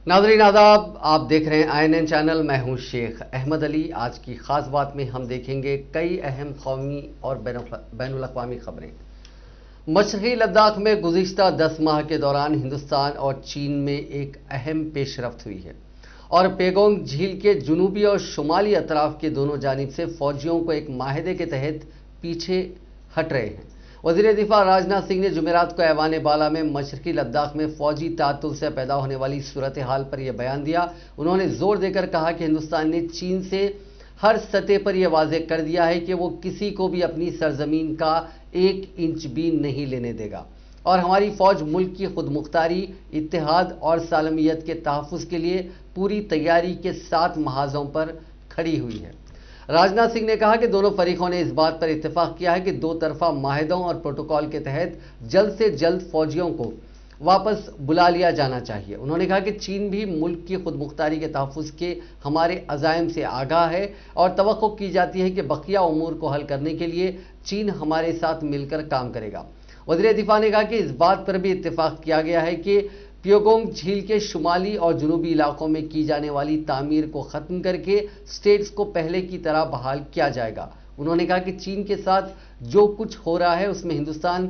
नाज़रीन आदाब, आप देख रहे हैं INN चैनल। मैं हूं शेख अहमद अली। आज की खास बात में हम देखेंगे कई अहम कौमी और बैनुल अक़वामी खबरें। मशरक़ी लद्दाख में गुज़िश्ता 10 माह के दौरान हिंदुस्तान और चीन में एक अहम पेशरफ्त हुई है और पेगोंग झील के जुनूबी और शुमाली अतराफ के दोनों जानिब से फौजियों को एक माहिदे के तहत पीछे हट रहे हैं। वज़ीर दिफा राजनाथ सिंह ने जुमेरात को ऐवान बाला में मशरक़ी लद्दाख में फौजी तातुल से पैदा होने वाली सूरत हाल पर यह बयान दिया। उन्होंने जोर देकर कहा कि हिंदुस्तान ने चीन से हर सतह पर यह वाज़ेह कर दिया है कि वो किसी को भी अपनी सरजमीन का 1 इंच भी नहीं लेने देगा और हमारी फौज मुल्क की खुदमुख्तारी, इत्तेहाद और सालमियत के तहफ़्फ़ुज़ के लिए पूरी तैयारी के साथ महाज़ों पर खड़ी हुई है। राजनाथ सिंह ने कहा कि दोनों फरीकों ने इस बात पर इत्तेफाक किया है कि दो तरफा माहिदों और प्रोटोकॉल के तहत जल्द से जल्द फौजियों को वापस बुला लिया जाना चाहिए। उन्होंने कहा कि चीन भी मुल्क की खुदमुख्तारी के तहफ़्फ़ुज़ के हमारे अज़ाइम से आगाह है और तवक्को की जाती है कि बकिया उमूर को हल करने के लिए चीन हमारे साथ मिलकर काम करेगा। वज़ीर दिफा ने कहा कि इस बात पर भी इत्तेफाक किया गया है कि प्योगोंग झील के शुमाली और जुनूबी इलाकों में की जाने वाली तामीर को ख़त्म करके स्टेट्स को पहले की तरह बहाल किया जाएगा। उन्होंने कहा कि चीन के साथ जो कुछ हो रहा है उसमें हिंदुस्तान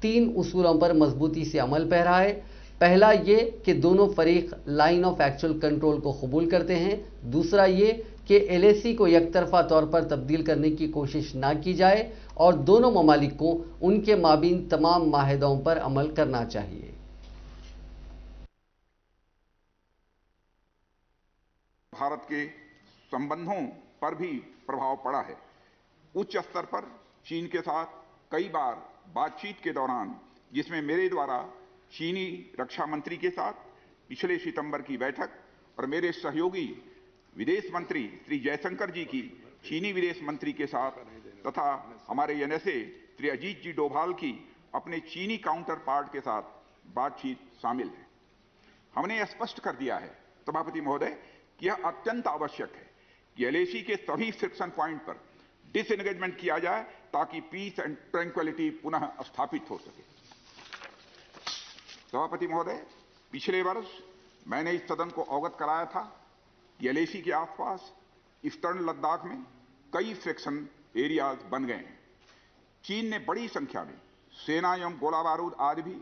3 उसूलों पर मजबूती से अमल कर रहा है। पहला ये कि दोनों फरीक लाइन ऑफ एक्चुअल कंट्रोल को कबूल करते हैं। दूसरा ये कि LAC को एकतरफा तौर पर तब्दील करने की कोशिश ना की जाए और दोनों ममालिक को उनके माबीन तमाम माहिदों पर अमल करना चाहिए। भारत के संबंधों पर भी प्रभाव पड़ा है। उच्च स्तर पर चीन के साथ कई बार बातचीत के दौरान, जिसमें मेरे द्वारा चीनी रक्षा मंत्री के साथ पिछले सितंबर की बैठक और मेरे सहयोगी विदेश मंत्री श्री जयशंकर जी की चीनी विदेश मंत्री के साथ तथा हमारे NSA श्री अजीत जी डोभाल की अपने चीनी काउंटर पार्ट के साथ बातचीत शामिल है। हमने यह स्पष्ट कर दिया है सभापति महोदय कि यह अत्यंत आवश्यक है कि LAC के सभी फ्रिक्शन पॉइंट पर डिसएंगेजमेंट किया जाए ताकि पीस एंड ट्रैंक्विलिटी पुनः स्थापित हो सके। सभापति महोदय, पिछले वर्ष मैंने इस सदन को अवगत कराया था कि LAC के आसपास ईस्टर्न लद्दाख में कई फ्रिक्शन एरियाज बन गए हैं। चीन ने बड़ी संख्या में सेना एवं गोला बारूद आदि भी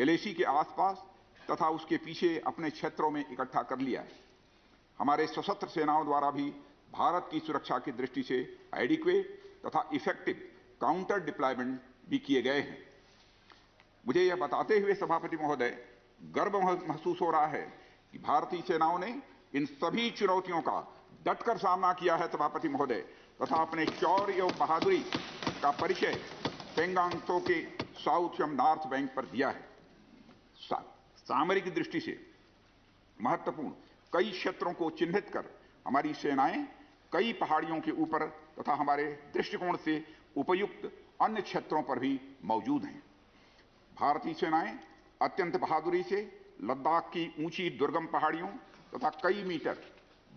LAC के आसपास तथा उसके पीछे अपने क्षेत्रों में इकट्ठा कर लिया है। हमारे सशस्त्र सेनाओं द्वारा भी भारत की सुरक्षा की दृष्टि से एडिक्वेट तथा इफेक्टिव काउंटर डिप्लॉयमेंट भी किए गए हैं। मुझे यह बताते हुए सभापति महोदय गर्व महसूस हो रहा है कि भारतीय सेनाओं ने इन सभी चुनौतियों का डटकर सामना किया है सभापति महोदय, तथा अपने शौर्य एवं बहादुरी का परिचय पेंगांग त्सो के साउथ एवं नॉर्थ बैंक पर दिया है। सामरिक दृष्टि से महत्वपूर्ण कई क्षेत्रों को चिन्हित कर हमारी सेनाएं कई पहाड़ियों के ऊपर तथा हमारे दृष्टिकोण से उपयुक्त अन्य क्षेत्रों पर भी मौजूद हैं। भारतीय सेनाएं अत्यंत बहादुरी से लद्दाख की ऊंची दुर्गम पहाड़ियों तथा कई मीटर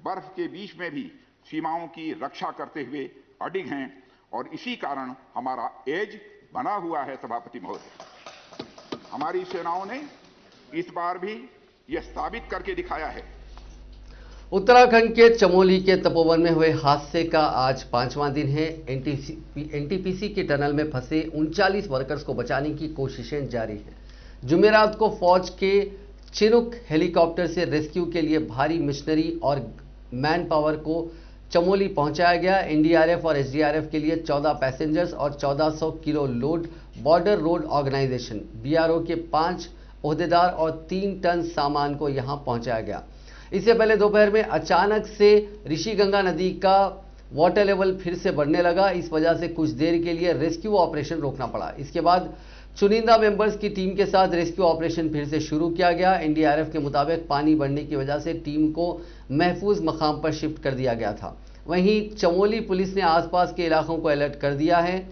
बर्फ के बीच में भी सीमाओं की रक्षा करते हुए अडिग हैं और इसी कारण हमारा एज बना हुआ है। सभापति महोदय, हमारी सेनाओं ने इस बार भी यह साबित करके दिखाया है। उत्तराखंड के चमोली के तपोवन में हुए हादसे का आज 5वां दिन है। NTPC के टनल में फंसे 39 वर्कर्स को बचाने की कोशिशें जारी हैं। जुमेरात को फौज के चिनुक हेलीकॉप्टर से रेस्क्यू के लिए भारी मशीनरी और मैन पावर को चमोली पहुंचाया गया। NDRF और SDRF के लिए 14 पैसेंजर्स और 1400 kilo load border road organisation BRO के 5 ओहदेदार और 3 टन सामान को यहां पहुंचाया गया। इससे पहले दोपहर में अचानक से ऋषिगंगा नदी का वाटर लेवल फिर से बढ़ने लगा। इस वजह से कुछ देर के लिए रेस्क्यू ऑपरेशन रोकना पड़ा। इसके बाद चुनिंदा मेंबर्स की टीम के साथ रेस्क्यू ऑपरेशन फिर से शुरू किया गया। NDRF के मुताबिक पानी बढ़ने की वजह से टीम को महफूज मकाम पर शिफ्ट कर दिया गया था। वहीं चमोली पुलिस ने आसपास के इलाकों को अलर्ट कर दिया है।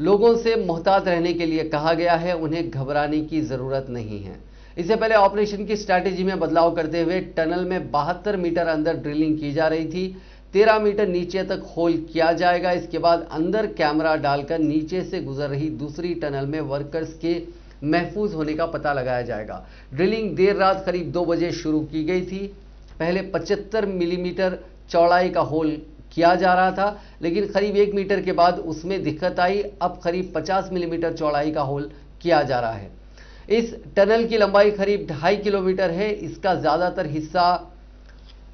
लोगों से मोहतात रहने के लिए कहा गया है, उन्हें घबराने की जरूरत नहीं है। इससे पहले ऑपरेशन की स्ट्रैटेजी में बदलाव करते हुए टनल में 72 मीटर अंदर ड्रिलिंग की जा रही थी। 13 मीटर नीचे तक होल किया जाएगा। इसके बाद अंदर कैमरा डालकर नीचे से गुजर रही दूसरी टनल में वर्कर्स के महफूज होने का पता लगाया जाएगा। ड्रिलिंग देर रात करीब 2 बजे शुरू की गई थी। पहले 75 मिलीमीटर चौड़ाई का होल किया जा रहा था, लेकिन करीब 1 मीटर के बाद उसमें दिक्कत आई। अब करीब 50 मिलीमीटर चौड़ाई का होल किया जा रहा है। इस टनल की लंबाई करीब 2.5 किलोमीटर है। इसका ज़्यादातर हिस्सा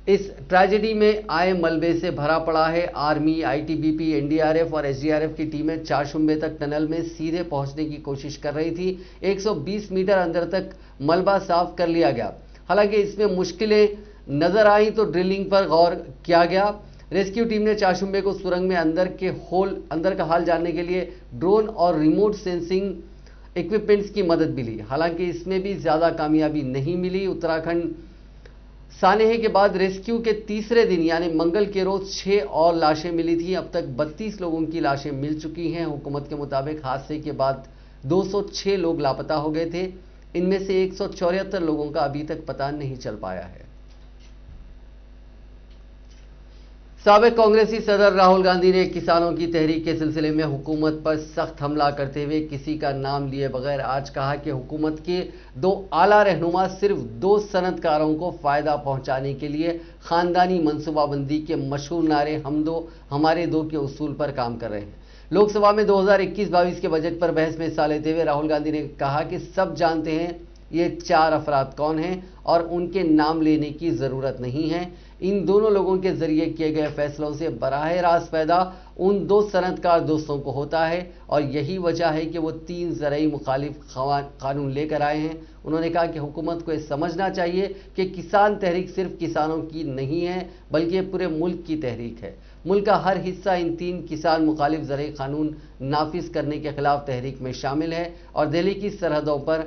इस ट्रेजेडी में आए मलबे से भरा पड़ा है। आर्मी, आईटीबीपी, एनडीआरएफ और एसडीआरएफ की टीमें 4 शुम्बे तक टनल में सीधे पहुंचने की कोशिश कर रही थी। 120 मीटर अंदर तक मलबा साफ कर लिया गया। हालांकि इसमें मुश्किलें नजर आई तो ड्रिलिंग पर गौर किया गया। रेस्क्यू टीम ने 4 शुम्बे को सुरंग में अंदर का हाल जानने के लिए ड्रोन और रिमोट सेंसिंग इक्विपमेंट्स की मदद भी ली। हालांकि इसमें भी ज्यादा कामयाबी नहीं मिली। उत्तराखंड सानेह के बाद रेस्क्यू के तीसरे दिन यानी मंगल के रोज 6 और लाशें मिली थी। अब तक 32 लोगों की लाशें मिल चुकी हैं। हुकूमत के मुताबिक हादसे के बाद 206 लोग लापता हो गए थे। इनमें से 174 लोगों का अभी तक पता नहीं चल पाया है। साबिक कांग्रेसी सदर राहुल गांधी ने किसानों की तहरीक के सिलसिले में हुकूमत पर सख्त हमला करते हुए किसी का नाम लिए बगैर आज कहा कि हुकूमत के 2 आला रहनुमा सिर्फ 2 सनतकारों को फायदा पहुंचाने के लिए खानदानी मनसूबाबंदी के मशहूर नारे हम दो हमारे दो के उसूल पर काम कर रहे हैं। लोकसभा में 2021-22 के बजट पर बहस में हिस्सा लेते हुए राहुल गांधी ने कहा कि सब जानते हैं ये 4 अफराद कौन हैं और उनके नाम लेने की जरूरत नहीं है। इन दोनों लोगों के जरिए किए गए फैसलों से बराह रास्त फायदा उन 2 सनतकार दोस्तों को होता है और यही वजह है कि वो 3 ज़रई मुखालिफ कानून लेकर आए हैं। उन्होंने कहा कि हुकूमत को यह समझना चाहिए कि किसान तहरीक सिर्फ किसानों की नहीं है बल्कि पूरे मुल्क की तहरीक है। मुल्क का हर हिस्सा इन 3 किसान मुखालिफ ज़रई कानून नाफिज करने के खिलाफ तहरीक में शामिल है और दिल्ली की सरहदों पर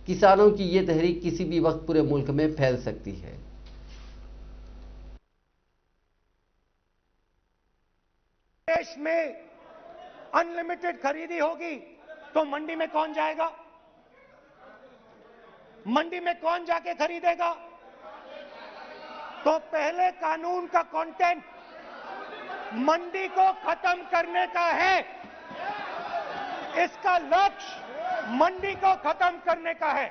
किसानों की ये तहरीक किसी भी वक्त पूरे मुल्क में फैल सकती है। देश में अनलिमिटेड खरीदी होगी तो मंडी में कौन जाएगा? मंडी में कौन जाके खरीदेगा? तो पहले कानून का कंटेंट मंडी को खत्म करने का है। इसका लक्ष्य मंडी को खत्म करने का है।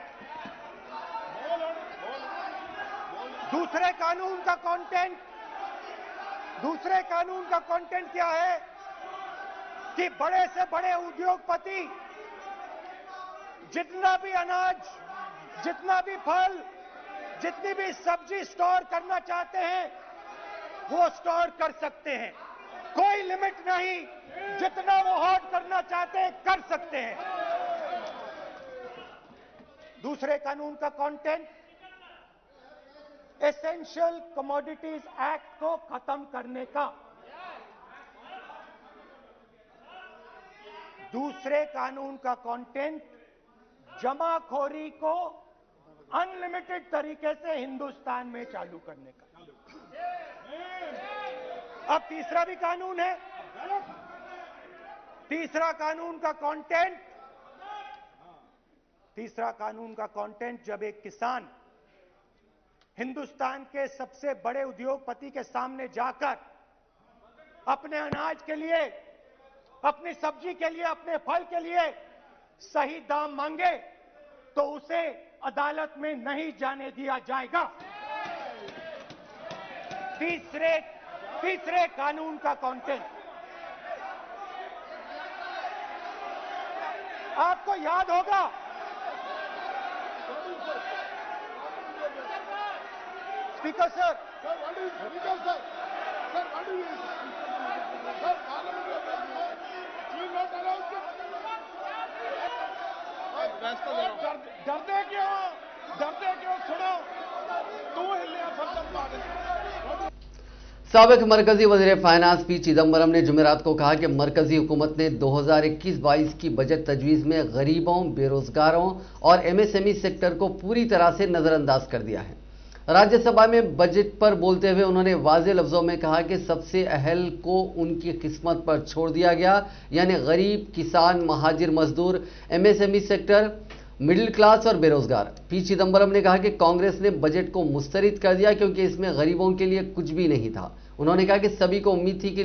दूसरे कानून का कंटेंट क्या है कि बड़े से बड़े उद्योगपति जितना भी अनाज, जितना भी फल, जितनी भी सब्जी स्टोर करना चाहते हैं वो स्टोर कर सकते हैं। कोई लिमिट नहीं, जितना वो होल्ड करना चाहते हैं कर सकते हैं। दूसरे कानून का कंटेंट एसेंशियल कमोडिटीज एक्ट को खत्म करने का। दूसरे कानून का कंटेंट जमाखोरी को अनलिमिटेड तरीके से हिंदुस्तान में चालू करने का। अब तीसरा भी कानून है। तीसरा कानून का कंटेंट जब एक किसान हिंदुस्तान के सबसे बड़े उद्योगपति के सामने जाकर अपने अनाज के लिए, अपनी सब्जी के लिए, अपने फल के लिए सही दाम मांगे तो उसे अदालत में नहीं जाने दिया जाएगा। तीसरे कानून का कंटेंट आपको याद होगा, स्पीकर सर, डरते क्यों सुनो तू साबिक मरकजी वज़ीर फाइनेंस पी चिदम्बरम ने जुमेरात को कहा कि मरकजी हुकूमत ने 2021-22 की बजट तजवीज़ में गरीबों, बेरोजगारों और एमएसएमई सेक्टर को पूरी तरह से नज़रअंदाज कर दिया है। राज्यसभा में बजट पर बोलते हुए उन्होंने वाज़े लफ्ज़ों में कहा कि सबसे अहल को उनकी किस्मत पर छोड़ दिया गया, यानी गरीब, किसान, महाजिर मजदूर, एमएसएमई सेक्टर, मिडिल क्लास और बेरोजगार। पी चिदम्बरम ने कहा कि कांग्रेस ने बजट को मुस्तरद कर दिया क्योंकि इसमें गरीबों के लिए कुछ भी नहीं था। उन्होंने कहा कि सभी को उम्मीद थी कि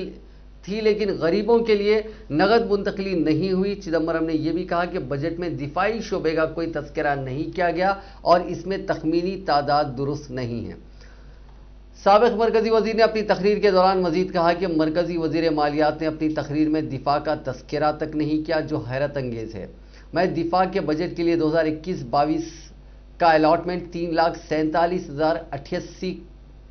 थी, लेकिन गरीबों के लिए नगद मुंतकली नहीं हुई। चिदम्बरम ने यह भी कहा कि बजट में दिफाई शोबे का कोई तस्करा नहीं किया गया और इसमें तखमीनी तादाद दुरुस्त नहीं है। साबिक मरकजी वजीर ने अपनी तकरीर के दौरान मजीद कहा कि मरकजी वजीर मालियात ने अपनी तकरीर में दिफा का तस्करा तक नहीं किया, जो हैरत अंगेज है। मैं दिफा के बजट के लिए 2021-22 का अलॉटमेंट 3,47,088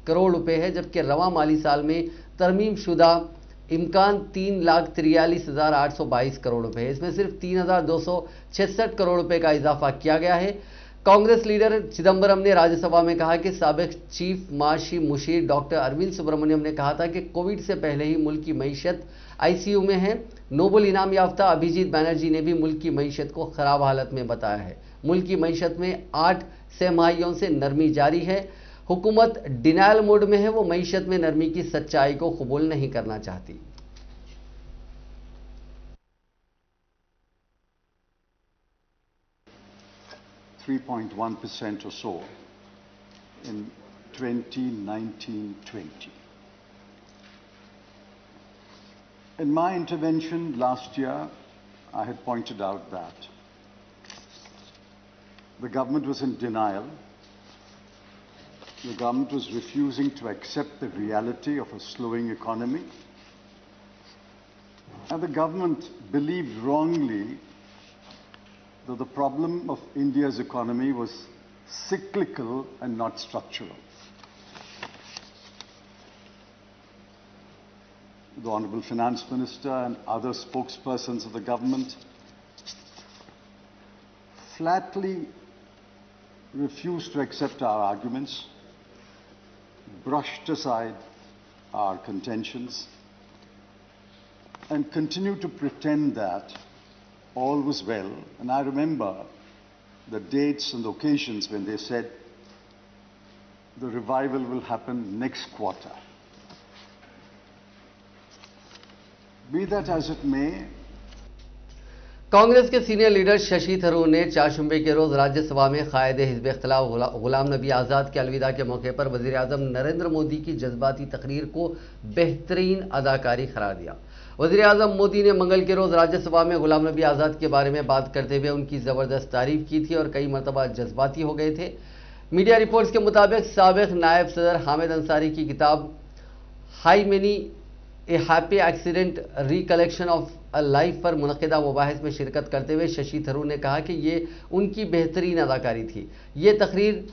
करोड़ रुपए है, जबकि रवा माली साल में तरमीम शुदा इम्कान 3,43,822 करोड़ रुपए है। इसमें सिर्फ 3,266 करोड़ रुपए का इजाफा किया गया है। कांग्रेस लीडर चिदम्बरम ने राज्यसभा में कहा कि साबिक चीफ माशी मुशीर डॉक्टर अरविंद सुब्रमण्यम ने कहा था कि कोविड से पहले ही मुल्क की मईशत आईसीयू में है। नोबेल इनाम याफ्ता अभिजीत बैनर्जी ने भी मुल्क की मईशत को खराब हालत में बताया है। मुल्क की मईशत में 8 तिमाहियों से नरमी जारी है। हुकूमत डिनायल मोड में है, वो मईशत में नरमी की सच्चाई को कबूल नहीं करना चाहती। (3.1% or so in 2019-20. In my intervention last year, I had pointed out that the government was in denial. The government was refusing to accept the reality of a slowing economy. And the government believed wrongly that the problem of India's economy was cyclical and not structural. The Honorable Finance Minister and other spokespersons of the government flatly refused to accept our arguments, brushed aside our contentions, and continued to pretend that all was well. And I remember the dates and the occasions when they said the revival will happen next quarter. Be that as it may, Congress के senior leader Shashi Tharoor ने चारशंबे के रोज राज्यसभा में कायदे हिज़्ब इख्तिलाफ गुलाम नबी आज़ाद के अलविदा के मौके पर वज़ीर आज़म नरेंद्र मोदी की जज्बाती तकरीर को बेहतरीन अदाकारी करार दिया। वज़ीर आज़म मोदी ने मंगल के रोज राज्यसभा में गुलाम नबी आज़ाद के बारे में बात करते हुए उनकी ज़बरदस्त तारीफ की थी और कई मरतबा जज्बाती हो गए थे। मीडिया रिपोर्ट्स के मुताबिक साबिक नायब सदर हामिद अंसारी की किताब high many A happy accident recollection of a life पर मुनक़िदा मुबाहिस में शिरकत करते हुए शशि थरूर ने कहा कि ये उनकी बेहतरीन अदाकारी थी। ये तकरीर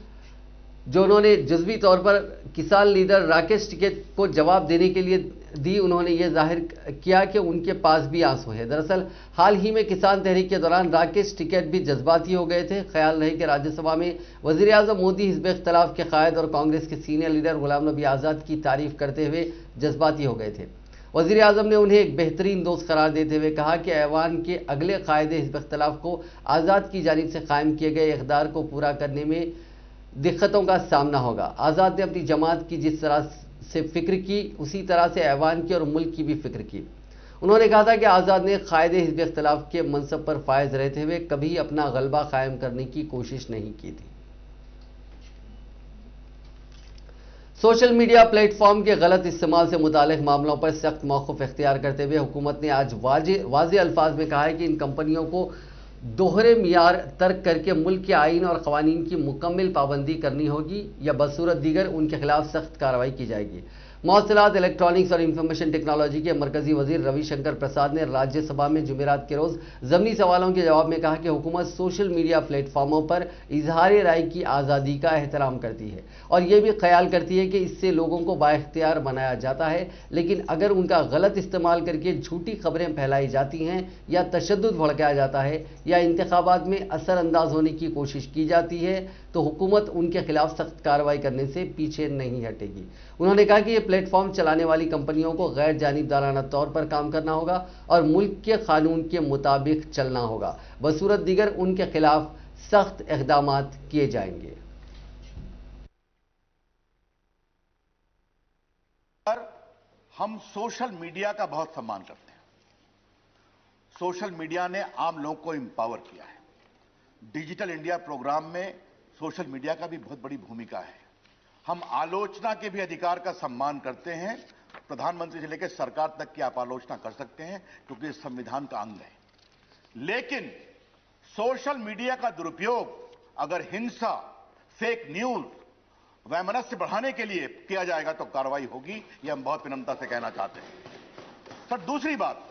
जो उन्होंने जुज़वी तौर पर किसान लीडर राकेश टिकैत को जवाब देने के लिए दी, उन्होंने ये जाहिर किया कि उनके पास भी आंसू है। दरअसल हाल ही में किसान तहरीक के दौरान राकेश टिकैत भी जज्बाती हो गए थे। ख्याल रहे कि राज्यसभा में वज़ीर आज़म मोदी हिज़्ब इख्तिलाफ के कायद और कांग्रेस के सीनियर लीडर गुलाम नबी आज़ाद की तारीफ करते हुए जज्बाती हो गए थे। वज़ीर आज़म ने उन्हें एक बेहतरीन दोस्त करार देते हुए कहा कि ऐवान के अगले कायदे हिज़्ब इख्तिलाफ को आज़ाद की जानिब से कायम किए गए इक़दार को पूरा करने में दिक्कतों का सामना होगा। आज़ाद ने अपनी जमात की जिस तरह से फिक्र की, उसी तरह से ऐवान की और मुल्क की भी फिक्र की। उन्होंने कहा था कि आज़ाद ने कायदे हिज़्ब इख्तिलाफ के मनसब पर फायज रहते हुए कभी अपना गलबा कायम करने की कोशिश नहीं की थी। सोशल मीडिया प्लेटफॉर्म के गलत इस्तेमाल से मुतालिक मामलों पर सख्त मौक़िफ़ इख्तियार करते हुए हुकूमत ने आज वाज़े अल्फाज में कहा है कि इन कंपनियों को दोहरे मियार तर्क करके मुल्क के आइन और क़वानीन की मुकम्मल पाबंदी करनी होगी या बसूरत दीगर उनके खिलाफ सख्त कार्रवाई की जाएगी। मौसलात, इलेक्ट्रॉनिक्स और इंफॉर्मेशन टेक्नोलॉजी के मरकजी वजीर रविशंकर प्रसाद ने राज्यसभा में जुमेरात के रोज़ ज़मनी सवालों के जवाब में कहा कि हुकूमत सोशल मीडिया प्लेटफॉर्मों पर इजहार राय की आज़ादी का एहतराम करती है और ये भी ख्याल करती है कि इससे लोगों को बाइख्तियार बनाया जाता है, लेकिन अगर उनका गलत इस्तेमाल करके झूठी खबरें फैलाई जाती हैं या तशद्दुद भड़काया जाता है या इंतखाबात में असरअंदाज होने की कोशिश की जाती है तो हुकूमत उनके खिलाफ सख्त कार्रवाई करने से पीछे नहीं हटेगी। उन्होंने कहा कि ये प्लेटफॉर्म चलाने वाली कंपनियों को गैर जानिबदाराना तौर पर काम करना होगा और मुल्क के कानून के मुताबिक चलना होगा, बसूरत दीगर उनके खिलाफ सख्त इक़दामात किए जाएंगे। हम सोशल मीडिया का बहुत सम्मान करते हैं। सोशल मीडिया ने आम लोगों को एम्पावर किया है। डिजिटल इंडिया प्रोग्राम में सोशल मीडिया का भी बहुत बड़ी भूमिका है। हम आलोचना के भी अधिकार का सम्मान करते हैं प्रधानमंत्री से लेकर सरकार तक की आप आलोचना कर सकते हैं क्योंकि ये संविधान का अंग है। लेकिन सोशल मीडिया का दुरुपयोग अगर हिंसा, फेक न्यूज, वैमनस्य बढ़ाने के लिए किया जाएगा तो कार्रवाई होगी, यह हम बहुत विनम्रता से कहना चाहते हैं। सर, दूसरी बात,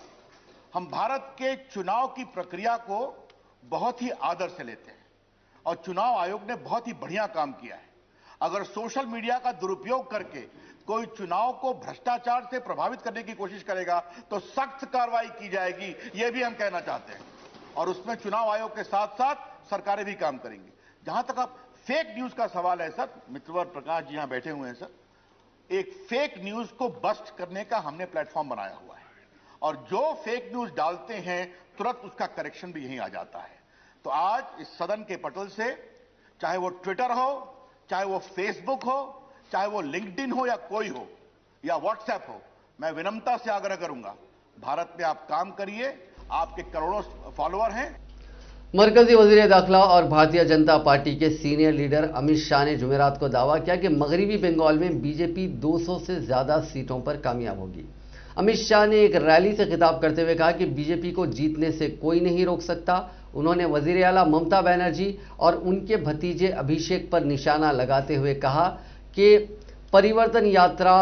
हम भारत के चुनाव की प्रक्रिया को बहुत ही आदर से लेते हैं और चुनाव आयोग ने बहुत ही बढ़िया काम किया है। अगर सोशल मीडिया का दुरुपयोग करके कोई चुनाव को भ्रष्टाचार से प्रभावित करने की कोशिश करेगा तो सख्त कार्रवाई की जाएगी, यह भी हम कहना चाहते हैं। और उसमें चुनाव आयोग के साथ साथ सरकारें भी काम करेंगी। जहां तक आप फेक न्यूज का सवाल है सर, मित्रवर प्रकाश जी यहां बैठे हुए हैं सर, एक फेक न्यूज को बस्ट करने का हमने प्लेटफॉर्म बनाया हुआ है और जो फेक न्यूज डालते हैं तुरंत उसका करेक्शन भी यहीं आ जाता है। तो आज इस सदन के पटल से, चाहे वो ट्विटर हो, चाहे वो फेसबुक हो, चाहे वो लिंक्डइन हो या कोई हो या व्हाट्सएप हो, मैं विनम्रता से आग्रह करूंगा, भारत में आप काम करिए, आपके करोड़ों फॉलोअर हैं। मरकजी वजीर दाखिला और भारतीय जनता पार्टी के सीनियर लीडर अमित शाह ने जुमेरात को दावा किया कि मगरबी बंगाल में बीजेपी 200 से ज्यादा सीटों पर कामयाब होगी। अमित शाह ने एक रैली से खिताब करते हुए कहा कि बीजेपी को जीतने से कोई नहीं रोक सकता। उन्होंने वजीर आला ममता बनर्जी और उनके भतीजे अभिषेक पर निशाना लगाते हुए कहा कि परिवर्तन यात्रा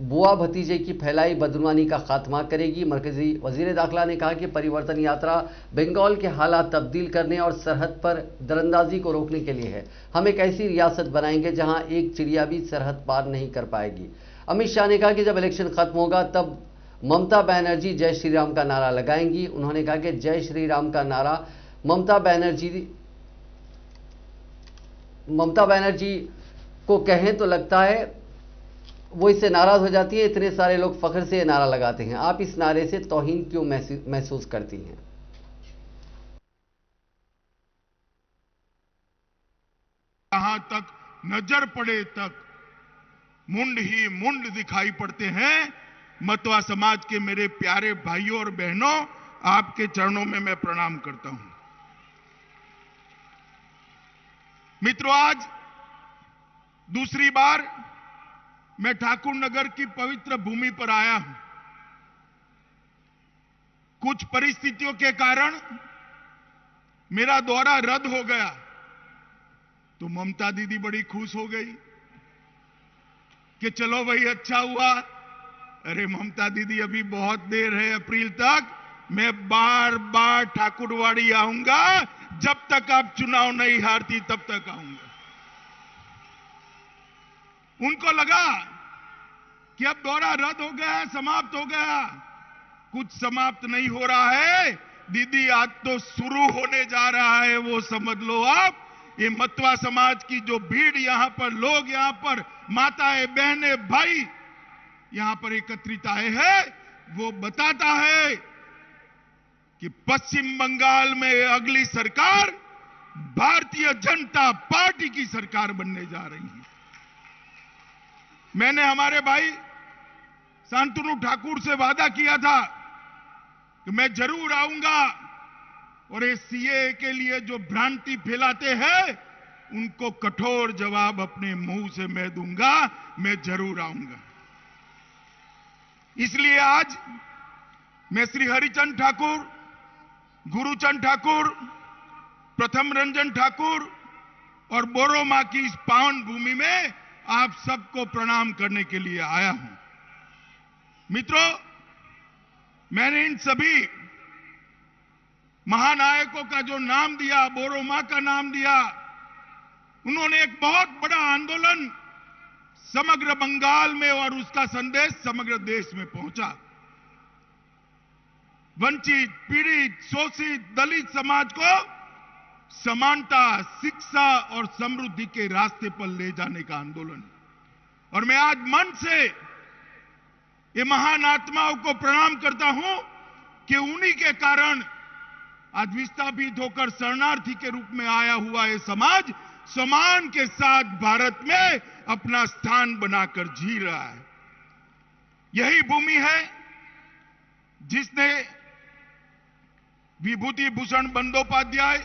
बुआ भतीजे की फैलाई बदनुमानी का खात्मा करेगी। मरकजी वजीर दाखिला ने कहा कि परिवर्तन यात्रा बंगाल के हालात तब्दील करने और सरहद पर दरअंदाजी को रोकने के लिए है। हम एक ऐसी रियासत बनाएंगे जहां एक चिड़िया भी सरहद पार नहीं कर पाएगी। अमित शाह ने कहा कि जब इलेक्शन खत्म होगा तब ममता बनर्जी जय श्री राम का नारा लगाएंगी। उन्होंने कहा कि जय श्री राम का नारा ममता बनर्जी को कहें तो लगता है वो इससे नाराज हो जाती है। इतने सारे लोग फख्र से ये नारा लगाते हैं, आप इस नारे से तौहीन क्यों महसूस करती हैं? जहां तक नजर पड़े तक मुंड ही मुंड दिखाई पड़ते हैं। मतवा समाज के मेरे प्यारे भाइयों और बहनों, आपके चरणों में मैं प्रणाम करता हूं। मित्रों, आज दूसरी बार मैं ठाकुर नगर की पवित्र भूमि पर आया हूं। कुछ परिस्थितियों के कारण मेरा दौरा रद्द हो गया तो ममता दीदी बड़ी खुश हो गई कि चलो भाई अच्छा हुआ। अरे ममता दीदी, अभी बहुत देर है, अप्रैल तक मैं बार बार ठाकुरवाड़ी आऊंगा, जब तक आप चुनाव नहीं हारती तब तक आऊंगा। उनको लगा कि अब दौरा रद्द हो गया, समाप्त हो गया। कुछ समाप्त नहीं हो रहा है दीदी, आज तो शुरू होने जा रहा है। वो समझ लो आप, ये मतवा समाज की जो भीड़, यहां पर लोग, यहां पर माताएं, बहनें, भाई यहां पर एकत्रित आए हैं, वो बताता है कि पश्चिम बंगाल में अगली सरकार भारतीय जनता पार्टी की सरकार बनने जा रही है। मैंने हमारे भाई शांतनु ठाकुर से वादा किया था कि मैं जरूर आऊंगा और ये सीए के लिए जो भ्रांति फैलाते हैं उनको कठोर जवाब अपने मुंह से मैं दूंगा, मैं जरूर आऊंगा। इसलिए आज मैं श्री हरिचंद ठाकुर, गुरुचंद ठाकुर, प्रथम रंजन ठाकुर और बोरो मां की इस पावन भूमि में आप सबको प्रणाम करने के लिए आया हूं। मित्रों, मैंने इन सभी महानायकों का जो नाम दिया, बोरो मां का नाम दिया, उन्होंने एक बहुत बड़ा आंदोलन समग्र बंगाल में और उसका संदेश समग्र देश में पहुंचा। वंचित, पीड़ित, शोषित, दलित समाज को समानता, शिक्षा और समृद्धि के रास्ते पर ले जाने का आंदोलन। और मैं आज मन से ये महान आत्माओं को प्रणाम करता हूं कि उन्हीं के कारण आज विस्थापित होकर शरणार्थी के रूप में आया हुआ ये समाज सम्मान के साथ भारत में अपना स्थान बनाकर जी रहा है। यही भूमि है जिसने विभूति भूषण बंदोपाध्याय,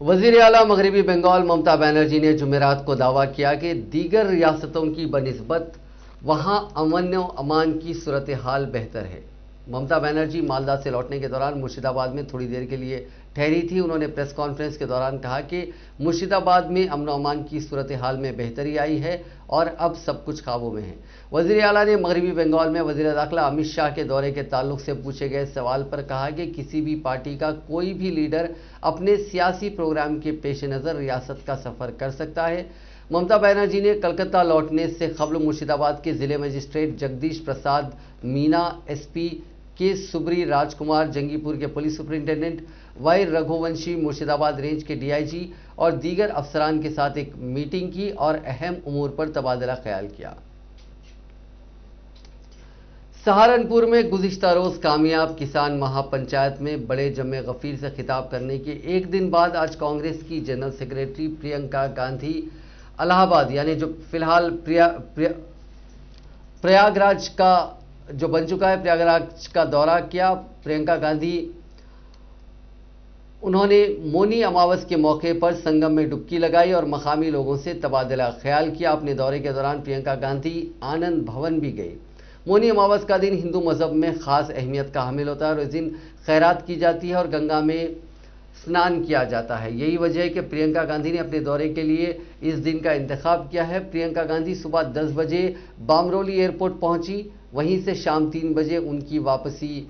वजीर आला मगरबी बंगाल ममता बनर्जी ने जुमेरात को दावा किया कि दीगर रियासतों की बनिस्बत वहां अमन व अमान की सूरत हाल बेहतर है। ममता बनर्जी मालदा से लौटने के दौरान मुर्शिदाबाद में थोड़ी देर के लिए ठहरी थी। उन्होंने प्रेस कॉन्फ्रेंस के दौरान कहा कि मुर्शिदाबाद में अमन अमान की सूरत हाल में बेहतरी आई है और अब सब कुछ काबू में है। वजीर आला ने मगरबी बंगाल में वजीर दाखिला अमित शाह के दौरे के ताल्लुक से पूछे गए सवाल पर कहा कि किसी भी पार्टी का कोई भी लीडर अपने सियासी प्रोग्राम के पेश नज़र रियासत का सफर कर सकता है। ममता बनर्जी ने कलकत्ता लौटने से कबल मुर्शिदाबाद के जिले magistrate Jagdish Prasad Meena, SP K Subri Rajkumar, Jangipur के police superintendent Y Raghuvanshi, Murshidabad range के डीआईजी और दीगर अफसरान के साथ एक मीटिंग की और अहम उमूर पर तबादला ख्याल किया। सहारनपुर में गुज़िश्ता रोज कामयाब किसान महापंचायत में बड़े जमे गफीर से खिताब करने के एक दिन बाद आज कांग्रेस की जनरल सेक्रेटरी प्रियंका गांधी इलाहाबाद यानी जो फिलहाल प्रयागराज का जो बन चुका है प्रयागराज का दौरा किया। प्रियंका गांधी उन्होंने मौनी अमावस के मौके पर संगम में डुबकी लगाई और मकामी लोगों से तबादला ख्याल किया। अपने दौरे के दौरान प्रियंका गांधी आनंद भवन भी गई। मौनी अमावस का दिन हिंदू मजहब में खास अहमियत का हामिल होता है और इस दिन खैरात की जाती है और गंगा में स्नान किया जाता है। यही वजह है कि प्रियंका गांधी ने अपने दौरे के लिए इस दिन का इंतखाब किया है। प्रियंका गांधी सुबह 10 बजे बामरोली एयरपोर्ट पहुंची, वहीं से शाम 3 बजे उनकी वापसी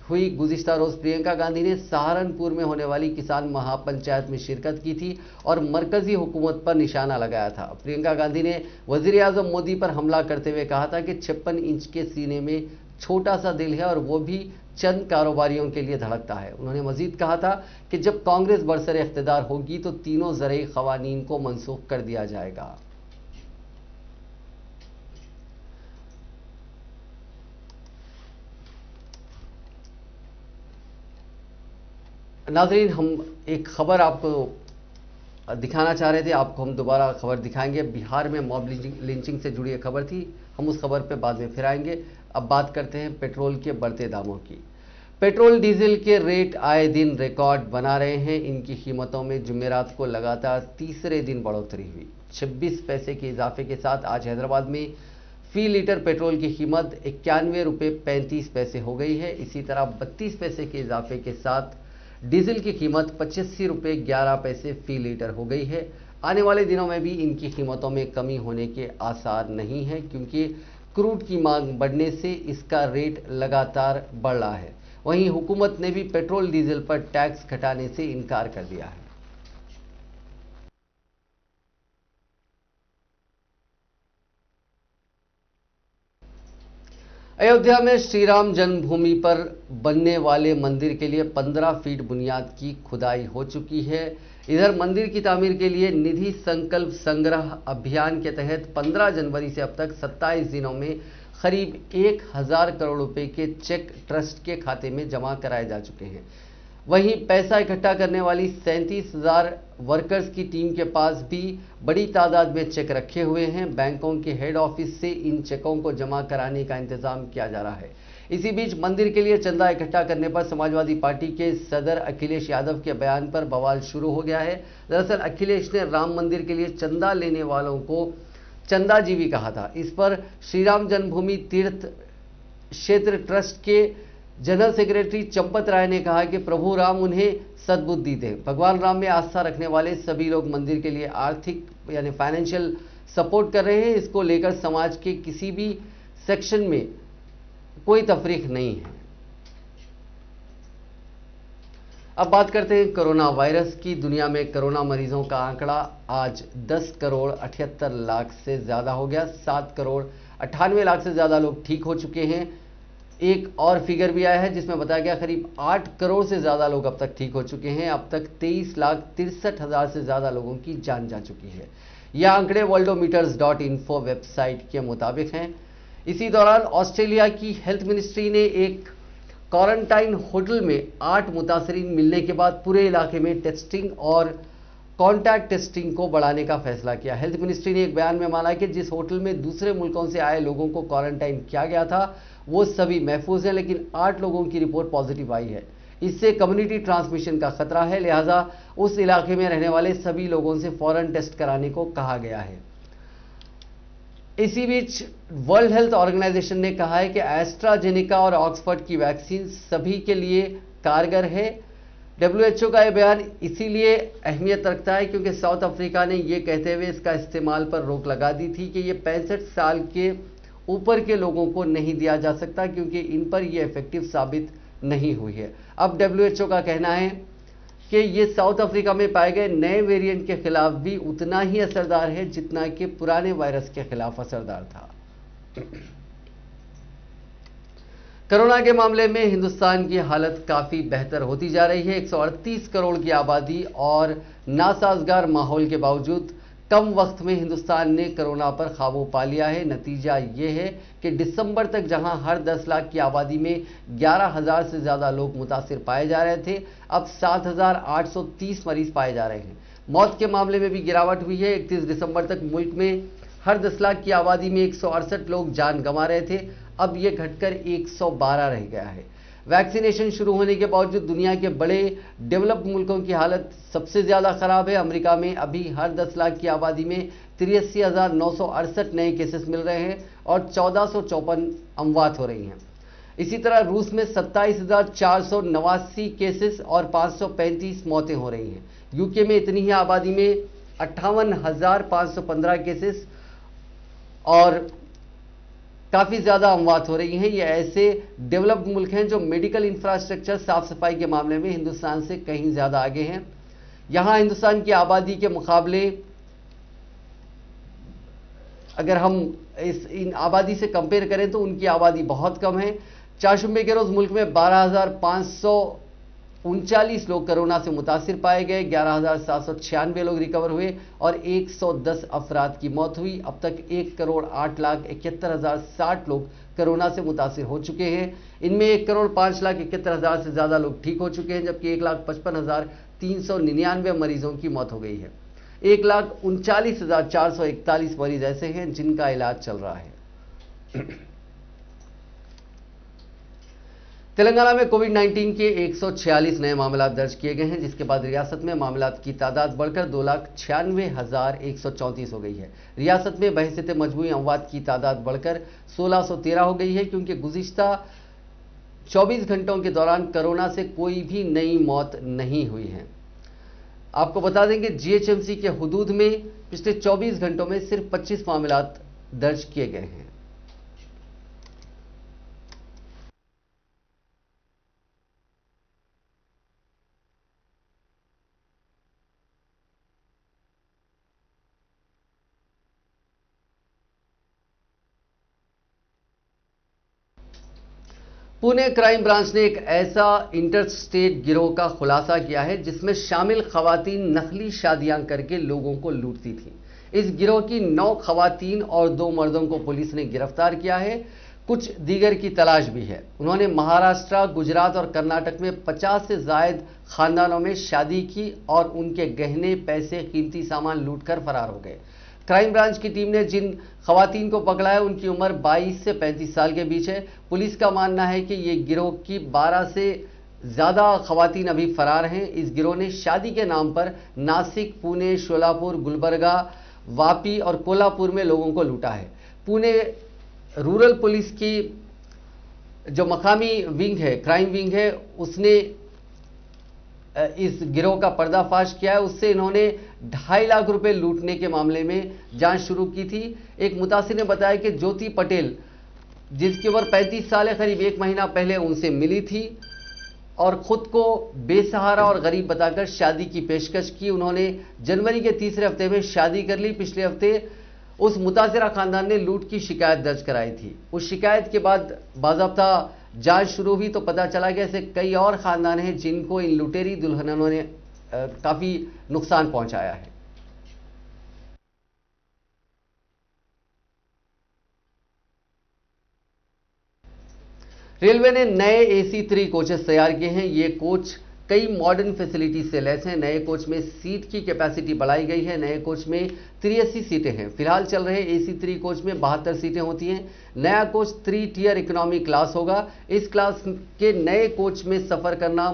हुई। गुज़िश्ता रोज प्रियंका गांधी ने सहारनपुर में होने वाली किसान महापंचायत में शिरकत की थी और मरकजी हुकूमत पर निशाना लगाया था। प्रियंका गांधी ने वजीर आजम मोदी पर हमला करते हुए कहा था कि 56 इंच के सीने में छोटा सा दिल है और वो भी चंद कारोबारियों के लिए धड़कता है। उन्होंने मजीद कहा था कि जब कांग्रेस बरसरे इख्तिदार होगी तो तीनों ज़रई क़वानीन को मनसूख कर दिया जाएगा। नाज़रीन, हम एक खबर आपको दिखाना चाह रहे थे, आपको हम दोबारा खबर दिखाएंगे। बिहार में मॉब लिंचिंग से जुड़ी एक खबर थी, हम उस खबर पे बाद में फिर आएंगे। अब बात करते हैं पेट्रोल के बढ़ते दामों की। पेट्रोल डीजल के रेट आए दिन रिकॉर्ड बना रहे हैं। इनकी कीमतों में जुमेरात को लगातार तीसरे दिन बढ़ोतरी हुई। 26 पैसे के इजाफे के साथ आज हैदराबाद में फी लीटर पेट्रोल की कीमत 91 रुपये 35 पैसे हो गई है। इसी तरह 32 पैसे के इजाफे के साथ डीजल की कीमत 85 रुपये 11 पैसे फी लीटर हो गई है। आने वाले दिनों में भी इनकी कीमतों में कमी होने के आसार नहीं है, क्योंकि क्रूड की मांग बढ़ने से इसका रेट लगातार बढ़ रहा है। वहीं हुकूमत ने भी पेट्रोल डीजल पर टैक्स घटाने से इनकार कर दिया है। अयोध्या में श्री राम जन्मभूमि पर बनने वाले मंदिर के लिए 15 फीट बुनियाद की खुदाई हो चुकी है। इधर मंदिर की तामीर के लिए निधि संकल्प संग्रह अभियान के तहत 15 जनवरी से अब तक 27 दिनों में करीब 1000 करोड़ रुपए के चेक ट्रस्ट के खाते में जमा कराए जा चुके हैं। वहीं पैसा इकट्ठा करने वाली 37,000 वर्कर्स की टीम के पास भी बड़ी तादाद में चेक रखे हुए हैं। बैंकों के हेड ऑफिस से इन चेकों को जमा कराने का इंतजाम किया जा रहा है। इसी बीच मंदिर के लिए चंदा इकट्ठा करने पर समाजवादी पार्टी के सदर अखिलेश यादव के बयान पर बवाल शुरू हो गया है। दरअसल अखिलेश ने राम मंदिर के लिए चंदा लेने वालों को चंदाजीवी कहा था। इस पर श्री राम जन्मभूमि तीर्थ क्षेत्र ट्रस्ट के जनरल सेक्रेटरी चंपत राय ने कहा कि प्रभु राम उन्हें सद्बुद्धि दे। भगवान राम में आस्था रखने वाले सभी लोग मंदिर के लिए आर्थिक यानी फाइनेंशियल सपोर्ट कर रहे हैं। इसको लेकर समाज के किसी भी सेक्शन में कोई तफरीक नहीं है। अब बात करते हैं कोरोना वायरस की। दुनिया में कोरोना मरीजों का आंकड़ा आज 10 करोड़ 78 लाख से ज्यादा हो गया। 7 करोड़ 98 लाख से ज्यादा लोग ठीक हो चुके हैं। एक और फिगर भी आया है जिसमें बताया गया करीब 8 करोड़ से ज्यादा लोग अब तक ठीक हो चुके हैं। अब तक 23,63,000 से ज्यादा लोगों की जान जा चुकी है। यह आंकड़े worldometers.info वेबसाइट के मुताबिक हैं। इसी दौरान ऑस्ट्रेलिया की हेल्थ मिनिस्ट्री ने एक क्वारंटाइन होटल में 8 मुतासरीन मिलने के बाद पूरे इलाके में टेस्टिंग और कॉन्टैक्ट टेस्टिंग को बढ़ाने का फैसला किया। हेल्थ मिनिस्ट्री ने एक बयान में माना कि जिस होटल में दूसरे मुल्कों से आए लोगों को क्वारंटाइन किया गया था वो सभी महफूज हैं, लेकिन 8 लोगों की रिपोर्ट पॉजिटिव आई है। इससे कम्युनिटी ट्रांसमिशन का खतरा है, लिहाजा उस इलाके में रहने वाले सभी लोगों से फौरन टेस्ट कराने को कहा गया है। इसी बीच वर्ल्ड हेल्थ ऑर्गेनाइजेशन ने कहा है कि एस्ट्राजेनेका और ऑक्सफोर्ड की वैक्सीन सभी के लिए कारगर है। WHO का यह बयान इसीलिए अहमियत रखता है क्योंकि साउथ अफ्रीका ने यह कहते हुए इसका इस्तेमाल पर रोक लगा दी थी कि यह 65 साल के ऊपर के लोगों को नहीं दिया जा सकता क्योंकि इन पर यह इफेक्टिव साबित नहीं हुई है। अब WHO का कहना है कि ये साउथ अफ्रीका में पाए गए नए वेरिएंट के खिलाफ भी उतना ही असरदार है जितना कि पुराने वायरस के खिलाफ असरदार था। कोरोना के मामले में हिंदुस्तान की हालत काफी बेहतर होती जा रही है। 138 करोड़ की आबादी और नासाजगार माहौल के बावजूद कम वक्त में हिंदुस्तान ने कोरोना पर काबू पा लिया है। नतीजा ये है कि दिसंबर तक जहां हर 10 लाख की आबादी में 11,000 से ज्यादा लोग मुतासिर पाए जा रहे थे, अब 7,830 मरीज पाए जा रहे हैं। मौत के मामले में भी गिरावट हुई है। 31 दिसंबर तक मुल्क में हर 10 लाख की आबादी में 168 लोग जान गंवा रहे थे, अब यह घटकर 112 रह गया है। वैक्सीनेशन शुरू होने के बावजूद दुनिया के बड़े डेवलप्ड मुल्कों की हालत सबसे ज्यादा खराब है। अमेरिका में अभी हर 10 लाख की आबादी में 83,968 नए केसेस मिल रहे हैं और 1454 अमवात हो रही हैं। इसी तरह रूस में 27,489 केसेस और 535 मौतें हो रही हैं। यूके में इतनी ही आबादी में 58,515 केसेस और काफी ज्यादा अमवात हो रही हैं। ये ऐसे डेवलप्ड मुल्क हैं जो मेडिकल इंफ्रास्ट्रक्चर, साफ सफाई के मामले में हिंदुस्तान से कहीं ज्यादा आगे हैं। यहां हिंदुस्तान की आबादी के मुकाबले अगर हम इन आबादी से कंपेयर करें तो उनकी आबादी बहुत कम है। चारशंबे के रोज मुल्क में 12,539 लोग कोरोना से मुतासिर पाए गए, 11,796 लोग रिकवर हुए और 110 अफराद की मौत हुई। अब तक 1,08,71,060 लोग कोरोना से मुतासिर हो चुके हैं। इनमें 1,05,71,000 से ज्यादा लोग ठीक हो चुके हैं, जबकि 1,55,399 मरीजों की मौत हो गई है। 1,39,441 मरीज ऐसे हैं जिनका इलाज चल रहा है। तेलंगाना में कोविड-19 के 146 नए मामला दर्ज किए गए हैं, जिसके बाद रियासत में मामला की तादाद बढ़कर 2,96,134 हो गई है। रियासत में बहसत मजमूई अमवात की तादाद बढ़कर 1,613 हो गई है क्योंकि गुज़िश्ता 24 घंटों के दौरान कोरोना से कोई भी नई मौत नहीं हुई है। आपको बता दें कि जीएचएमसी के हुदूद में पिछले 24 घंटों में सिर्फ 25 मामला दर्ज किए गए हैं। पुणे क्राइम ब्रांच ने एक ऐसा इंटरस्टेट गिरोह का खुलासा किया है जिसमें शामिल खवातीन नकली शादियां करके लोगों को लूटती थीं। इस गिरोह की 9 खवातीन और 2 मर्दों को पुलिस ने गिरफ्तार किया है। कुछ दीगर की तलाश भी है। उन्होंने महाराष्ट्र, गुजरात और कर्नाटक में 50 से ज्यादा खानदानों में शादी की और उनके गहने, पैसे, कीमती सामान लूटकर फरार हो गए। क्राइम ब्रांच की टीम ने जिन खवातीन को पकड़ा है उनकी उम्र 22 से 35 साल के बीच है। पुलिस का मानना है कि ये गिरोह की 12 से ज्यादा खवातीन अभी फरार हैं। इस गिरोह ने शादी के नाम पर नासिक, पुणे, शोलापुर, गुलबर्गा, वापी और कोल्हापुर में लोगों को लूटा है। पुणे रूरल पुलिस की जो मकामी विंग है, क्राइम विंग है, उसने इस गिरोह का पर्दाफाश किया है। उससे इन्होंने 2.5 लाख रुपए लूटने के मामले में जांच शुरू की थी। एक मुतासिर ने बताया कि ज्योति पटेल, जिसकी उम्र 35 साल है, करीब 1 महीना पहले उनसे मिली थी और खुद को बेसहारा और गरीब बताकर शादी की पेशकश की। उन्होंने जनवरी के तीसरे हफ्ते में शादी कर ली। पिछले हफ्ते उस मुतासिरा खानदान ने लूट की शिकायत दर्ज कराई थी। उस शिकायत के बाद बाज़ाब्ता जांच शुरू हुई तो पता चला कि ऐसे कई और खानदान हैं जिनको इन लुटेरी दुल्हनों ने काफी नुकसान पहुंचाया है। रेलवे ने नए AC 3 कोचेस तैयार किए हैं। ये कोच कई मॉडर्न फैसिलिटी से लैस हैं। नए कोच में सीट की कैपेसिटी बढ़ाई गई है। नए कोच में 83 सीटें हैं। फिलहाल चल रहे AC 3 कोच में 72 सीटें होती हैं। नया कोच 3 टियर इकोनॉमी क्लास होगा। इस क्लास के नए कोच में सफर करना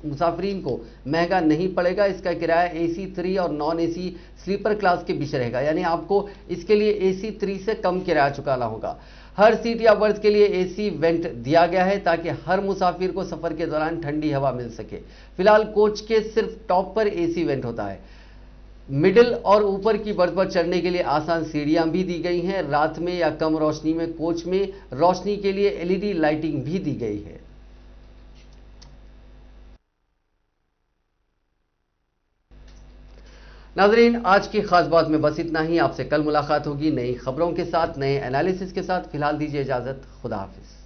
मुसाफिरीन को महंगा नहीं पड़ेगा। इसका किराया AC 3 और नॉन AC स्लीपर क्लास के बीच रहेगा, यानी आपको इसके लिए AC 3 से कम किराया चुकाना होगा। हर सीट या बर्थ के लिए AC वेंट दिया गया है ताकि हर मुसाफिर को सफर के दौरान ठंडी हवा मिल सके। फिलहाल कोच के सिर्फ टॉप पर AC वेंट होता है। मिडिल और ऊपर की बर्थ पर चढ़ने के लिए आसान सीढ़ियां भी दी गई हैं। रात में या कम रोशनी में कोच में रोशनी के लिए LED लाइटिंग भी दी गई है। नाजरीन, आज की खास बात में बस इतना ही। आपसे कल मुलाकात होगी नई खबरों के साथ, नए एनालिसिस के साथ। फिलहाल दीजिए इजाजत। खुदा हाफिज।